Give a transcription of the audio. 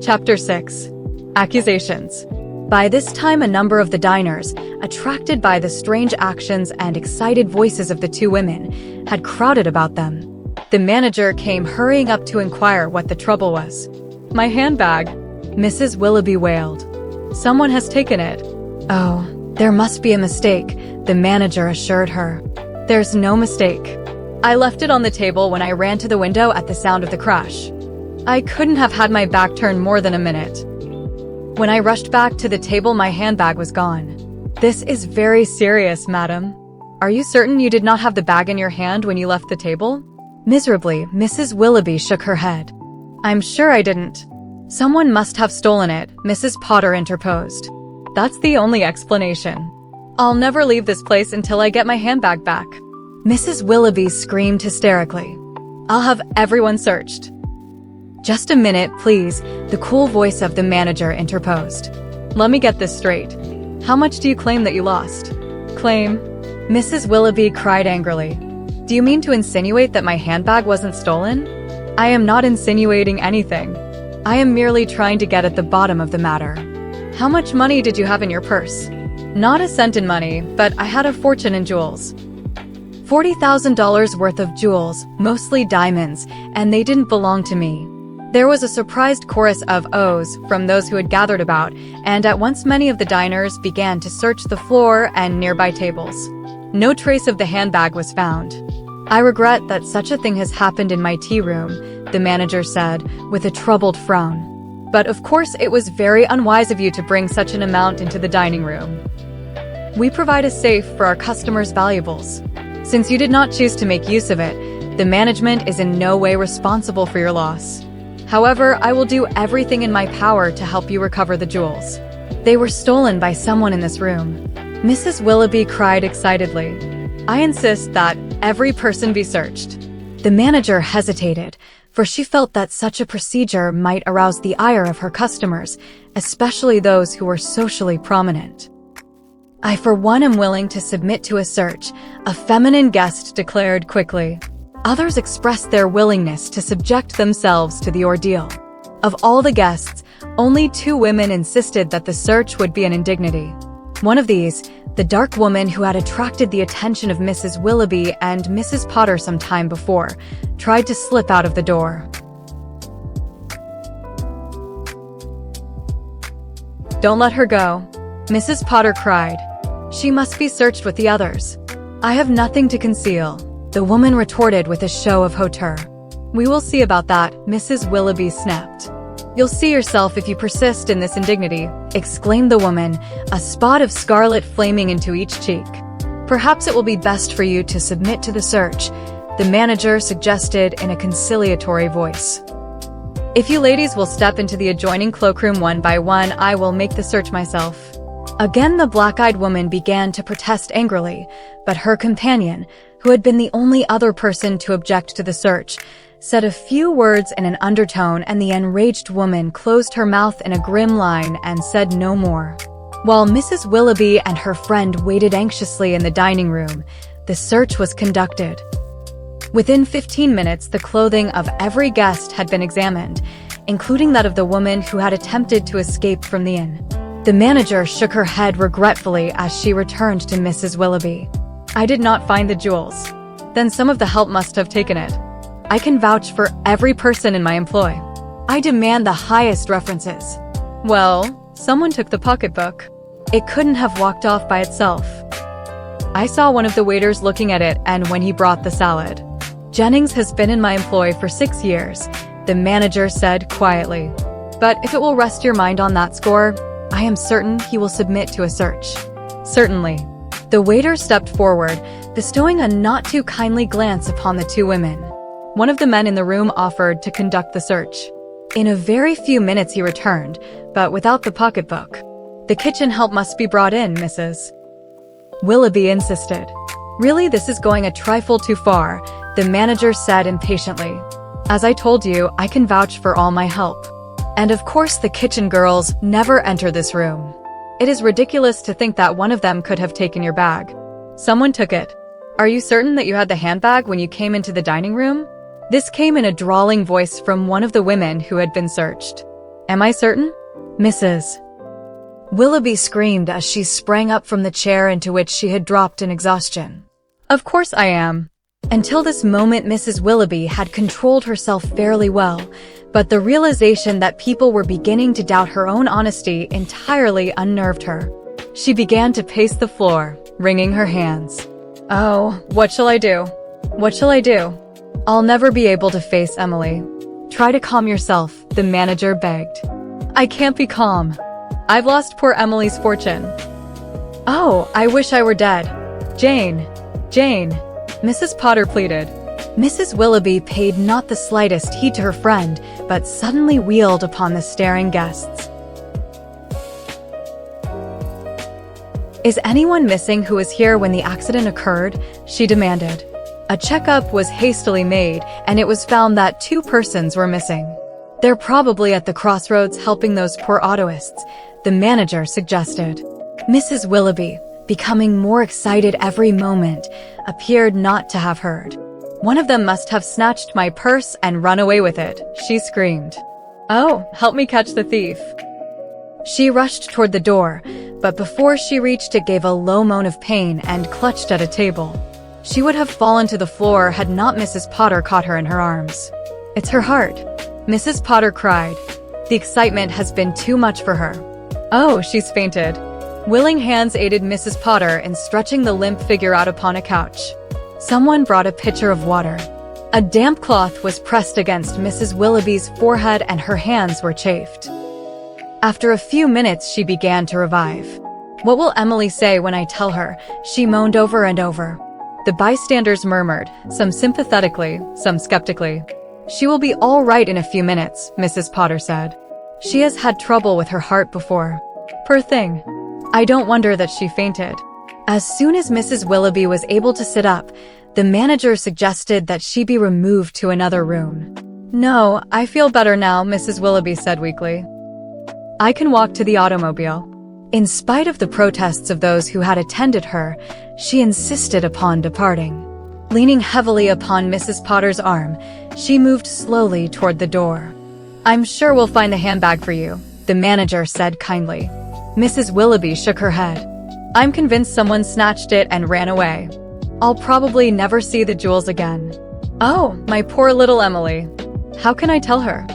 Chapter 6. Accusations. By this time, a number of the diners, attracted by the strange actions and excited voices of the two women, had crowded about them. The manager came hurrying up to inquire what the trouble was. "My handbag," Mrs. Willoughby wailed. "Someone has taken it." "Oh, there must be a mistake," the manager assured her. "There's no mistake. I left it on the table when I ran to the window at the sound of the crash. I couldn't have had my back turned more than a minute. When I rushed back to the table, my handbag was gone." "This is very serious, madam. Are you certain you did not have the bag in your hand when you left the table?" Miserably, Mrs. Willoughby shook her head. "I'm sure I didn't." "Someone must have stolen it," Mrs. Potter interposed. "That's the only explanation. I'll never leave this place until I get my handbag back." Mrs. Willoughby screamed hysterically. "I'll have everyone searched." "Just a minute, please," the cool voice of the manager interposed. "Let me get this straight. How much do you claim that you lost?" "Claim?" Mrs. Willoughby cried angrily. "Do you mean to insinuate that my handbag wasn't stolen?" "I am not insinuating anything. I am merely trying to get at the bottom of the matter." "How much money did you have in your purse?" "Not a cent in money, but I had a fortune in jewels." $40,000 worth of jewels, mostly diamonds, and they didn't belong to me. There was a surprised chorus of "ohs" from those who had gathered about, and at once many of the diners began to search the floor and nearby tables. No trace of the handbag was found. "I regret that such a thing has happened in my tea room," the manager said, with a troubled frown. "But of course it was very unwise of you to bring such an amount into the dining room. We provide a safe for our customers' valuables. Since you did not choose to make use of it, the management is in no way responsible for your loss. However, I will do everything in my power to help you recover the jewels. They were stolen by someone in this room." Mrs. Willoughby cried excitedly. "I insist that every person be searched." The manager hesitated, for she felt that such a procedure might arouse the ire of her customers, especially those who were socially prominent. "I for one am willing to submit to a search," a feminine guest declared quickly. Others expressed their willingness to subject themselves to the ordeal. Of all the guests, only 2 women insisted that the search would be an indignity. One of these, the dark woman who had attracted the attention of Mrs. Willoughby and Mrs. Potter some time before, tried to slip out of the door. "Don't let her go," Mrs. Potter cried. "She must be searched with the others." "I have nothing to conceal," the woman retorted with a show of hauteur. "We will see about that," Mrs. Willoughby snapped. "You'll see yourself if you persist in this indignity," exclaimed the woman, a spot of scarlet flaming into each cheek. "Perhaps it will be best for you to submit to the search," the manager suggested in a conciliatory voice. "If you ladies will step into the adjoining cloakroom one by one, I will make the search myself." Again the black-eyed woman began to protest angrily, but her companion, who had been the only other person to object to the search, said a few words in an undertone, and the enraged woman closed her mouth in a grim line and said no more. While Mrs. Willoughby and her friend waited anxiously in the dining room, the search was conducted. Within 15 minutes, the clothing of every guest had been examined, including that of the woman who had attempted to escape from the inn. The manager shook her head regretfully as she returned to Mrs. Willoughby. "I did not find the jewels. Then some of the help must have taken it. I can vouch for every person in my employ. I demand the highest references." "Well, someone took the pocketbook. It couldn't have walked off by itself. I saw one of the waiters looking at it and when he brought the salad." "Jennings has been in my employ for 6 years," the manager said quietly. "But if it will rest your mind on that score, I am certain he will submit to a search." "Certainly." The waiter stepped forward, bestowing a not-too-kindly glance upon the 2 women. One of the men in the room offered to conduct the search. In a very few minutes he returned, but without the pocketbook. "The kitchen help must be brought in, Mrs. Willoughby insisted. "Really, this is going a trifle too far," the manager said impatiently. "As I told you, I can vouch for all my help. And of course the kitchen girls never enter this room. It is ridiculous to think that one of them could have taken your bag. Someone took it. Are you certain that you had the handbag when you came into the dining room?" This came in a drawling voice from one of the women who had been searched. Am I certain? Mrs. Willoughby screamed as she sprang up from the chair into which she had dropped in exhaustion. Of course I am. Until this moment, Mrs. Willoughby had controlled herself fairly well, but the realization that people were beginning to doubt her own honesty entirely unnerved her. She began to pace the floor, wringing her hands. Oh, what shall I do? What shall I do? I'll never be able to face Emily. Try to calm yourself, the manager begged. I can't be calm. I've lost poor Emily's fortune. Oh, I wish I were dead. Jane, Mrs. Potter pleaded. Mrs. Willoughby paid not the slightest heed to her friend, but suddenly wheeled upon the staring guests. Is anyone missing who was here when the accident occurred? She demanded. A checkup was hastily made, and it was found that 2 persons were missing. They're probably at the crossroads helping those poor autoists, the manager suggested. Mrs. Willoughby, becoming more excited every moment, appeared not to have heard. One of them must have snatched my purse and run away with it, she screamed. Oh, help me catch the thief. She rushed toward the door, but before she reached it gave a low moan of pain and clutched at a table. She would have fallen to the floor had not Mrs. Potter caught her in her arms. It's her heart, Mrs. Potter cried. The excitement has been too much for her. Oh, she's fainted. Willing hands aided Mrs. Potter in stretching the limp figure out upon a couch. Someone brought a pitcher of water. A damp cloth was pressed against Mrs. Willoughby's forehead and her hands were chafed. After a few minutes, she began to revive. What will Emily say when I tell her? She moaned over and over. The bystanders murmured, some sympathetically, some skeptically. She will be all right in a few minutes, Mrs. Potter said. She has had trouble with her heart before. Poor thing. I don't wonder that she fainted. As soon as Mrs. Willoughby was able to sit up, the manager suggested that she be removed to another room. No, I feel better now, Mrs. Willoughby said weakly. I can walk to the automobile. In spite of the protests of those who had attended her, she insisted upon departing. Leaning heavily upon Mrs. Potter's arm, she moved slowly toward the door. I'm sure we'll find the handbag for you, the manager said kindly. Mrs. Willoughby shook her head. I'm convinced someone snatched it and ran away. I'll probably never see the jewels again. Oh, my poor little Emily. How can I tell her?